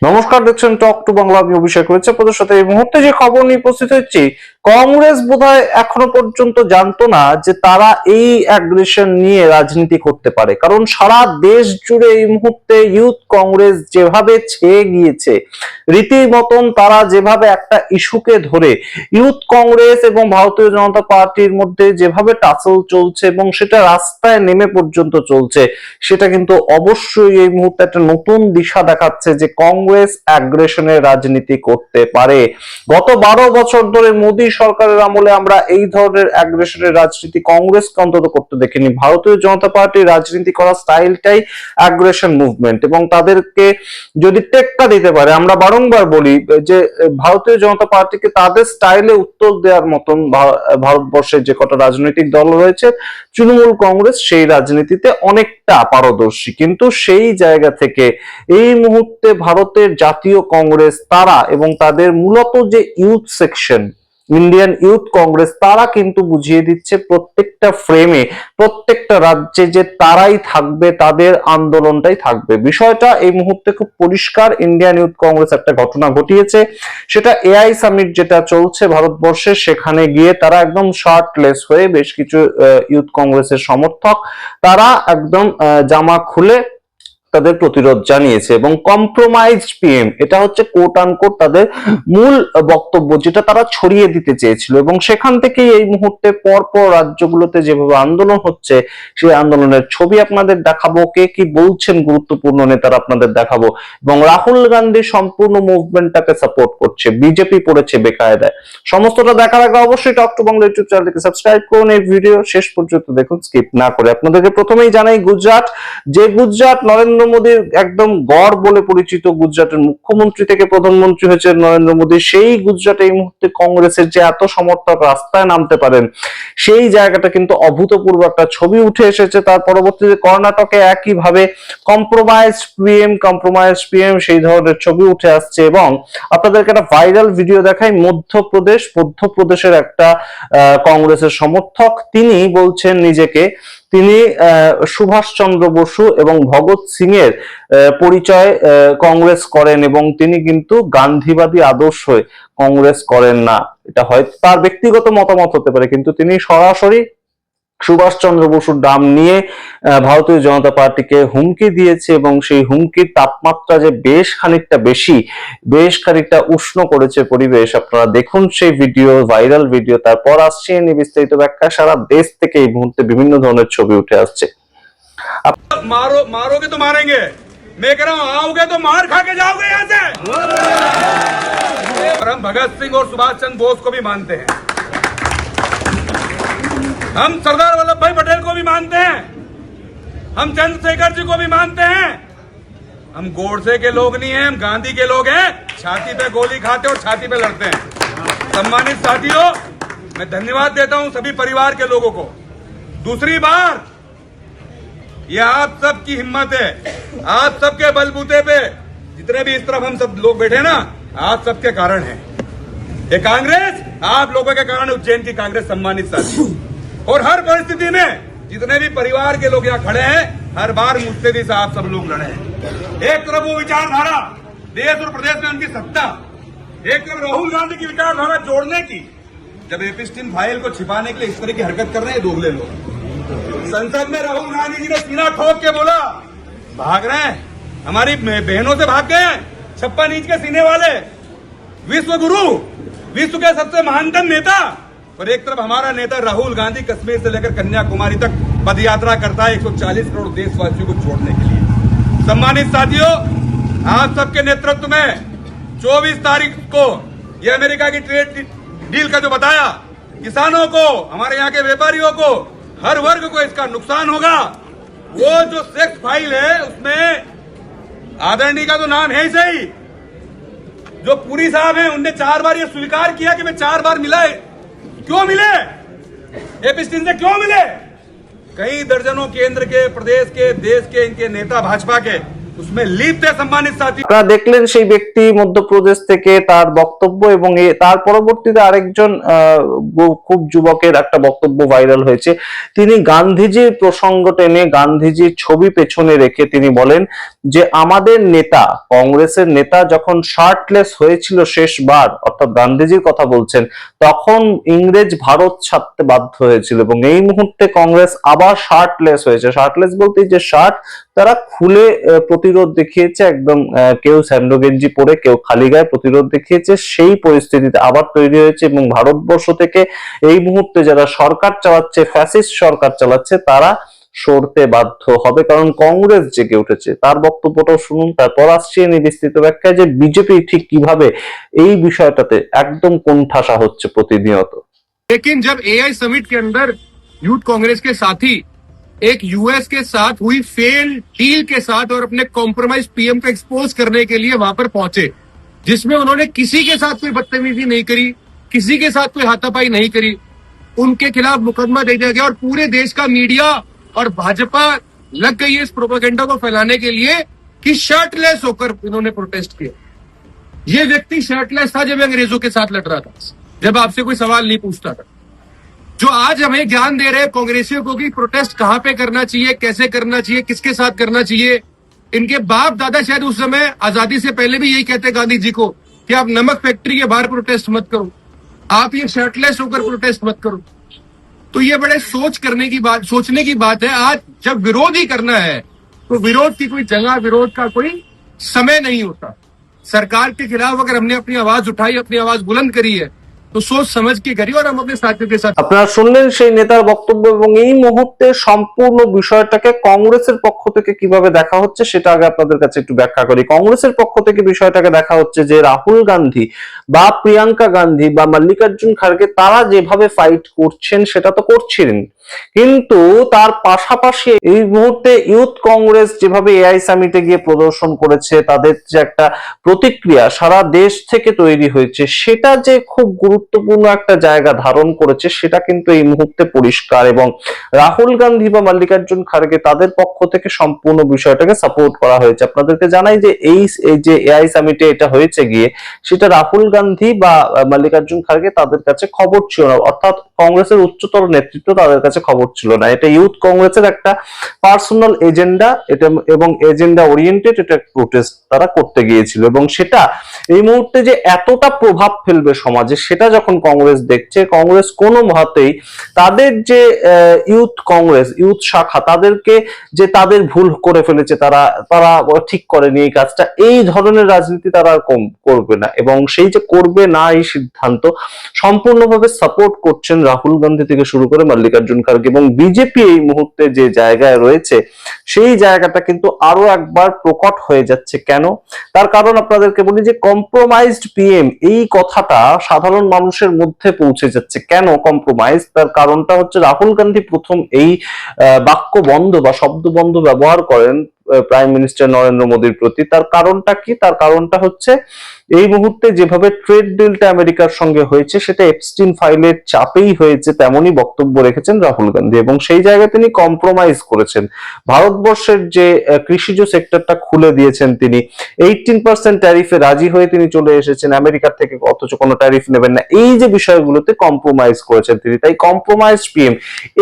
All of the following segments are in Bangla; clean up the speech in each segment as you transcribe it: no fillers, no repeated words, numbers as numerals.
নমস্কার, দেখছেন টক টু বাংলা। আমি অভিষেক রয়েছে আপনাদের সাথে। এই মুহূর্তে যে খবর নিয়ে উপস্থিত হচ্ছি, কংগ্রেস বোধহয় এখনো পর্যন্ত জানতো না যে তারা এই অ্যাগ্রেশন নিয়ে রাজনীতি করতে পারে, কারণ সারা দেশ জুড়ে এই মুহূর্তে ইউথ কংগ্রেস যেভাবে ছেয়ে গিয়েছে, রীতিমতন তারা যেভাবে একটা ইস্যুকে ধরে ইউথ কংগ্রেস এবং ভারতীয় জনতা পার্টির মধ্যে যেভাবে টাসল চলছে এবং সেটা রাস্তায় নেমে পর্যন্ত চলছে, সেটা কিন্তু অবশ্যই এই মুহূর্তে একটা নতুন দিশা দেখাচ্ছে যে কংগ্রেস অ্যাগ্রেশনের রাজনীতি করতে পারে। গত 12 বছর ধরে মোদী সরকারের আমলে আমরা এই ধরনের অ্যাগ্রেশনের রাজনীতি কংগ্রেসকে অন্তত করতে দেখিনি। ভারতীয় জনতা পার্টির রাজনীতি করার স্টাইলটাই অ্যাগ্রেশন মুভমেন্ট, এবং তাদেরকে যদি টেক্কা দিতে পারে, আমরা বারংবার বলি যে ভারতীয় জনতা পার্টিকে তাদের স্টাইলে উত্তর দেওয়ার মতন ভারতবর্ষের যে কটা রাজনৈতিক দল রয়েছে, তৃণমূল কংগ্রেস সেই রাজনীতিতে অনেকটা পারদর্শী। কিন্তু সেই জায়গা থেকে এই মুহূর্তে ভারতের জাতীয় কংগ্রেস তারা এবং তাদের মূলত যে youth section Indian youth Congress, তারা কিন্তু বুঝিয়ে দিচ্ছে প্রত্যেকটা ফ্রেমে, প্রত্যেকটা রাজ্যে যে তারাই থাকবে, তাদের আন্দোলনটাই থাকবে। বিষয়টা এই মুহূর্তে খুব পরিষ্কার। ইন্ডিয়ান ইউথ কংগ্রেস একটা ঘটনা ঘটিয়েছে, সেটা এআই সামিট যেটা চলছে ভারতবর্ষে, সেখানে গিয়ে তারা একদম শার্টলেস হয়ে, বেশ কিছু ইউথ কংগ্রেসের সমর্থক তারা একদম জামা খুলে তাদের প্রতিরোধ জানিয়েছে, এবং কম্প্রোমাইজ পিএম, এটা হচ্ছে কোট আনকোট তাদের মূল বক্তব্য, যেটা তারা ছড়িয়ে দিতে চেয়েছিল। এবং সেখান থেকেই এই মুহূর্তে পরপর রাজ্যগুলোতে যেভাবে আন্দোলন হচ্ছে, সেই আন্দোলনের ছবি আপনাদের দেখাবো, কে কি বলছেন গুরুত্বপূর্ণ নেতারা আপনাদের দেখাবো, এবং রাহুল গান্ধী সম্পূর্ণ মুভমেন্টটাকে সাপোর্ট করছে, বিজেপি পড়েছে বেকায়দায়। সমস্তটা দেখার আগে অবশ্যই টক টু বাংলা ইউটিউব চ্যানেলটিকে সাবস্ক্রাইব করুন, এই ভিডিও শেষ পর্যন্ত দেখুন, স্কিপ না করে। আপনাদেরকে প্রথমেই জানাই গুজরাট, যে গুজরাট নরেন্দ্র মোদীর একদম গড় বলে পরিচিত, গুজরাটের মুখ্যমন্ত্রী থেকে প্রধানমন্ত্রী হয়েছে নরেন্দ্র মোদী, সেই গুজরাটে এই মুহূর্তে কংগ্রেসের যে এত সমর্থক রাস্তায় নামতে পারেন, সেই জায়গাটা কিন্তু অভূতপূর্ব একটা ছবি উঠে এসেছে। তার পরবর্তীতে কর্ণাটকে একইভাবে কম্প্রোমাইজ পিএম সেই ধরনের ছবি উঠে আসছে। এবং আপনাদেরকে একটা ভাইরাল ভিডিও দেখাই, মধ্যপ্রদেশের একটা কংগ্রেসের সমর্থক, তিনি বলছেন নিজেকে তিনি সুভাষচন্দ্র বসু এবং ভগৎ সিং এর পরিচয় কংগ্রেস করেন, এবং তিনি কিন্তু গান্ধীবাদী আদর্শ কংগ্রেস করেন না। এটা হয়তো তার ব্যক্তিগত মতামত হতে পারে, কিন্তু তিনি সরাসরি সুভাষচন্দ্র বসুর নাম নিয়ে ভারতীয় জনতা পার্টিকে হুমকি দিয়েছে, এবং সেই হুমকির তাপমাত্রা যে বেশ খানিকটা বেশি, বেশ খানিকটা উষ্ণ করেছে পরিবেশ। আপনারা দেখুন সেই ভিডিও, ভাইরাল ভিডিও। তারপর আসছে বিস্তারিত ব্যাখ্যা। সারা দেশ থেকে এই মুহূর্তে বিভিন্ন ধরনের ছবি উঠে আসছে। मारोगे तो मारेंगे, मैं कह रहा हूं आओगे तो मार खा के जाओगे यहाँ से। और हम भगत सिंह और सुभाष चंद्र बोस को भी मानते हैं, हम सरदार वल्लभ भाई पटेल को भी मानते हैं, हम चंद्रशेखर जी को भी मानते हैं। हम गोडसे के लोग नहीं हैं, हम गांधी के लोग हैं। छाती पे गोली खाते और छाती पे लड़ते हैं। सम्मानित साथियों, मैं धन्यवाद देता हूं सभी परिवार के लोगों को। दूसरी बार ये आप सबकी हिम्मत है, आप सबके बलबूते पे, जितने भी इस तरफ हम सब लोग बैठे ना, आप सबके कारण है ये कांग्रेस, आप लोगों के कारण उज्जैन की कांग्रेस। सम्मानित साथियों, और हर परिस्थिति में जितने भी परिवार के लोग यहाँ खड़े हैं, हर बार मुझसे भी आप सब लोग लड़े हैं। एक तरफ वो विचारधारा, देश और प्रदेश में उनकी सत्ता, एक तरफ राहुल गांधी की विचारधारा जोड़ने की, जब एपिस्टिन फाइल को छिपाने के लिए इस तरह की हरकत कर रहे हैं दोगले लोग। संसद में राहुल गांधी जी ने सीना ठोक के बोला, भाग रहे हैं, हमारी बहनों से भाग गए हैं 56 इंच के सीने वाले, विश्व गुरु, विश्व के सबसे महानतम नेता। और एक तरफ हमारा नेता राहुल गांधी कश्मीर से लेकर कन्याकुमारी तक पदयात्रा करता है 140 करोड़ देशवासियों को जोड़ने के लिए। सम्मानित साथियों, आप सबके नेतृत्व में 24 तारीख को ये अमेरिका की ट्रेड डील का जो बताया, किसानों को, हमारे यहाँ के व्यापारियों को, हर वर्ग को इसका नुकसान होगा। वो जो सेक्स फाइल है उसमें आदरणीय का तो नाम है ही सही, जो पुरी साहब हैं उनने 4 बार ये स्वीकार किया कि मैं 4 बार मिला है। क्यों मिले? एपिस्टिन से क्यों मिले? कई दर्जनों केंद्र के, प्रदेश के, देश के इनके नेता भाजपा के उसमें लीप थे सम्मानित साथी। আপনারা দেখলেন সেই ব্যক্তি মধ্যপ্রদেশ থেকে তার বক্তব্য, এবং তার পরবর্তীতে আরেকজন খুব যুবকের একটা বক্তব্য ভাইরাল হয়েছে। তিনি গান্ধীজির প্রসঙ্গ টেনে গান্ধীজির ছবি পেছনে রেখে তিনি বলেন যে আমাদের নেতা, কংগ্রেসের নেতা যখন শার্টলেস হয়েছিল শেষবার, অর্থাৎ গান্ধীজির কথা বলছেন, তখন ইংরেজ ভারত ছাড়তে বাধ্য হয়েছিল, এবং এই মুহূর্তে কংগ্রেস আবার শার্টলেস হয়েছে। শার্টলেস বলতে যে শার্ট তারা খুলে প্রতিরোধ দেখিয়েছে, একদম কেউ স্যান্ডো গেঞ্জি পরে, কেউ খালি গায়ে প্রতিরোধ দেখিয়েছে। সেই পরিস্থিতিতে আবার তৈরি হয়েছে, এবং ভারতবর্ষ থেকে এই মুহূর্তে যারা সরকার চালাচ্ছে, ফ্যাসিস্ট সরকার চালাচ্ছে, তারা সরতে বাধ্য হবে, কারণ কংগ্রেস জেগে উঠেছে। তার বক্তব্যটাও শুনুন, তারপর আসছে বিস্তৃত ব্যাখ্যায় যে বিজেপি ঠিক কিভাবে এই বিষয়টাতে একদম কোণঠাসা হচ্ছে প্রতিনিয়ত। लेकिन जब एआई समिट के अंदर यूथ कांग्रेस के साथी एक यूएस के साथ हुई फेल डील के साथ और अपने कॉम्प्रोमाइज पीएम को एक्सपोज करने के लिए वहां पर पहुंचे, जिसमें उन्होंने किसी के साथ कोई बदतमीजी नहीं करी, किसी के साथ कोई हाथापाई नहीं करी, उनके खिलाफ मुकदमा दे दिया गया और पूरे देश का मीडिया और भाजपा लग गई है इस प्रोपेगेंडा को फैलाने के लिए कि शर्टलेस होकर इन्होंने प्रोटेस्ट किया। ये व्यक्ति शर्टलेस था जब अंग्रेजों के साथ लड़ रहा था, जब आपसे कोई सवाल नहीं पूछता था। जो आज हमें ज्ञान दे रहे कांग्रेसियों को कि प्रोटेस्ट कहां पे करना चाहिए, कैसे करना चाहिए, किसके साथ करना चाहिए, इनके बाप दादा शायद उस समय आजादी से पहले भी यही कहते गांधी जी को कि आप नमक फैक्ट्री के बाहर प्रोटेस्ट मत करो, आप ये शर्टलेस होकर प्रोटेस्ट मत करो। तो ये बड़े सोचने की बात है। आज जब विरोध ही करना है तो विरोध की कोई जगह, विरोध का कोई समय नहीं होता। सरकार के खिलाफ अगर हमने अपनी आवाज उठाई, अपनी आवाज बुलंद करी है, तो सोच समझ के करिए और हम अपने साथियों के साथ। আপনারা শুনলেন সেই নেতার বক্তব্য, এবং এই মুহূর্তে সম্পূর্ণ বিষয়টাকে কংগ্রেসের পক্ষ থেকে কিভাবে দেখা হচ্ছে সেটা আগে আপনাদের কাছে একটু ব্যাখ্যা করি। কংগ্রেসের পক্ষ থেকে বিষয়টাকে দেখা হচ্ছে যে রাহুল গান্ধী বা প্রিয়াঙ্কা গান্ধী বা মল্লিকার্জুন খাড়গে তারা যেভাবে ফাইট করছেন সেটা তো করছিলেন, কিন্তু তার পাশাপাশি এই মুহূর্তে ইউথ কংগ্রেস যেভাবে এআই সামিটে গিয়ে প্রদর্শন করেছে, তাদের যে একটা প্রতিক্রিয়া সারা দেশ থেকে তৈরি হয়েছে, সেটা যে খুব গুরুত্বপূর্ণ একটা জায়গা ধারণ করেছে সেটা কিন্তু এই মুহূর্তে পরিষ্কার। এবং রাহুল গান্ধী বা মল্লিকার্জুন খাড়গে তাদের পক্ষ থেকে সম্পূর্ণ বিষয়টাকে সাপোর্ট করা হয়েছে। আপনাদেরকে জানাই যে এই যে এআই সামিটে এটা হয়েছে গিয়ে, সেটা রাহুল গান্ধী বা মল্লিকার্জুন খাড়গে তাদের কাছে খবর ছিল না, অর্থাৎ কংগ্রেসের উচ্চতর নেতৃত্ব তাদের কাছে খবর ছিল না। এটা ইউথ কংগ্রেসের একটা পার্সোনাল এজেন্ডা, এটা এবং এজেন্ডা ওরিয়েন্টেড এটা প্রোটেস্ট তারা করতে গিয়েছিল, এবং সেটা এই মুহূর্তে যে এতটা প্রভাব ফেলবে সমাজে সেটা যখন কংগ্রেস দেখছে, কংগ্রেস কোনো মতেই তাদের যে ইউথ শাখা তাদেরকে যে তাদের ভুল করে ফেলেছে, তারা ঠিক করেনি এই কাজটা, এই ধরনের রাজনীতি তারা আর করবে না। এবং সেই যে করবে না এই সিদ্ধান্ত সম্পূর্ণভাবে সাপোর্ট করছেন রাহুল গান্ধী থেকে শুরু করে মল্লিকার্জুন খাড়গে, এবং বিজেপি এই মুহূর্তে যে জায়গায় রয়েছে সেই জায়গাটা কিন্তু আরো একবার প্রকট হয়ে যাচ্ছে। কেন? তার কারণ আপনাদেরকে বলি যে কম্প্রোমাইজড পিএম এই কথাটা সাধারণ মানুষের মধ্যে পৌঁছে যাচ্ছে। কেন কম্প্রোমাইজ? তার কারণটা হচ্ছে রাহুল গান্ধী প্রথম এই বাক্য বন্ধ বা শব্দ বন্ধ ব্যবহার করেন প্রাইম মিনিস্টার নরেন্দ্র মোদীর প্রতি। তার কারণটা কি? তার কারণটা হচ্ছে এই মুহূর্তে যেভাবে ট্রেড ডিলটা আমেরিকার সঙ্গে হয়েছে সেটা এপস্টিন ফাইলের চাপেই হয়েছে, তেমনই বক্তব্য রেখেছেন রাহুল গান্ধী, এবং সেই জায়গায় তিনি কম্প্রোমাইজ করেছেন। ভারতবর্ষের যে কৃষিজ সেক্টরটা খুলে দিয়েছেন তিনি, 18% ট্যারিফে রাজি হয়ে তিনি চলে এসেছেন আমেরিকার থেকে, অথচ কোনো ট্যারিফ নেবেন না। এই যে বিষয়গুলোতে কম্প্রোমাইজ করেছেন তিনি, তাই কম্প্রোমাইজ পিএম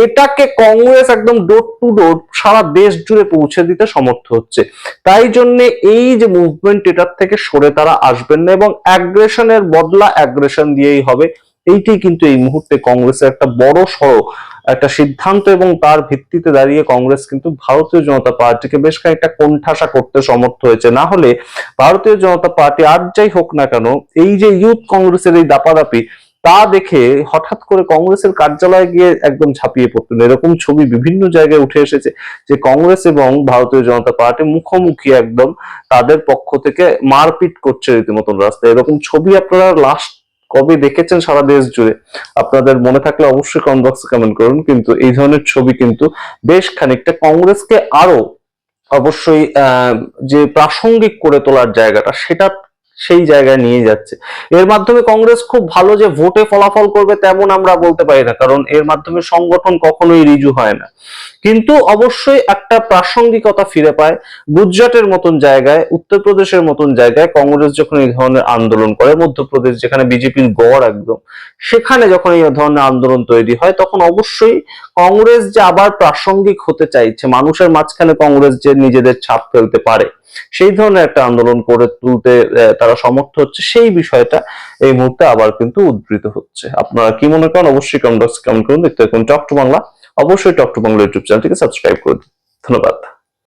এটাকে কংগ্রেস একদম ডোর টু ডোর সারা দেশ জুড়ে পৌঁছে দিতে সমর্থ হচ্ছে। তাই জন্য এই যে মুভমেন্ট, এটার থেকে সরে তারা আসবেন না, এবং অ্যাগ্রেশনের বদলা অ্যাগ্রেশন দিয়েই হবে। এইটাই কিন্তু এই মুহূর্তে কংগ্রেসের একটা বড় সড়ো একটা সিদ্ধান্ত, এবং তার ভিত্তিতে দাঁড়িয়ে কংগ্রেস কিন্তু ভারতীয় জনতা পার্টিকে বেশ খানিকটা কোণঠাসা করতে সমর্থ হয়েছে। না হলে ভারতীয় জনতা পার্টি আর যাই হোক না কেন, এই যে ইউথ কংগ্রেসের এই দাপাদাপি তা দেখে হঠাৎ করে কংগ্রেসের কার্যালয়ে গিয়ে একদম ঝাঁপিয়ে পড়তেন। এরকম ছবি বিভিন্ন জায়গায় উঠে এসেছে যে কংগ্রেস এবং ভারতীয় জনতা পার্টি মুখোমুখি একদম তাদের পক্ষ থেকে মারপিট করছে রীতিমতন রাস্তায়। এরকম ছবি আপনারা লাস্ট কবে দেখেছেন সারা দেশ জুড়ে? আপনাদের মনে থাকলে অবশ্যই কমেন্ট বক্সে কমেন্ট করুন। কিন্তু এই ধরনের ছবি কিন্তু বেশ খানিকটা কংগ্রেসকে আরো অবশ্যই যে প্রাসঙ্গিক করে তোলার জায়গাটা সেটা সেই জায়গায় নিয়ে যাচ্ছে। এর মাধ্যমে কংগ্রেস খুব ভালো যে ভোটে ফলাফল করবে তেমন আমরা বলতে পারি না, কারণ এর মাধ্যমে সংগঠন কখনোই রিজু হয় না। কিন্তু অবশ্যই একটা প্রাসঙ্গিকতা ফিরে পায় গুজরাটের মতন জায়গায়, উত্তরপ্রদেশের মতন জায়গায় কংগ্রেস যখন এই ধরনের আন্দোলন করে, মধ্যপ্রদেশ যেখানে বিজেপির গড় একদম, সেখানে যখন এই ধরনের আন্দোলন তৈরি হয় তখন অবশ্যই কংগ্রেস যে আবার প্রাসঙ্গিক হতে চাইছে, মানুষের মাঝখানে কংগ্রেস যে নিজেদের ছাপ ফেলতে পারে, সেই ধরনের একটা আন্দোলন করে তুলতে তারা সমর্থ হচ্ছে, সেই বিষয়টা এই মুহূর্তে আবার কিন্তু উদ্ধৃত হচ্ছে। আপনারা কি মনে করেন অবশ্যই কমেন্ট বক্সে কমেন্ট করুন। দেখতে থাকুন টক টু বাংলা, অবশ্যই টক টু বাংলা ইউটিউব চ্যানেলটিকে সাবস্ক্রাইব করুন। ধন্যবাদ।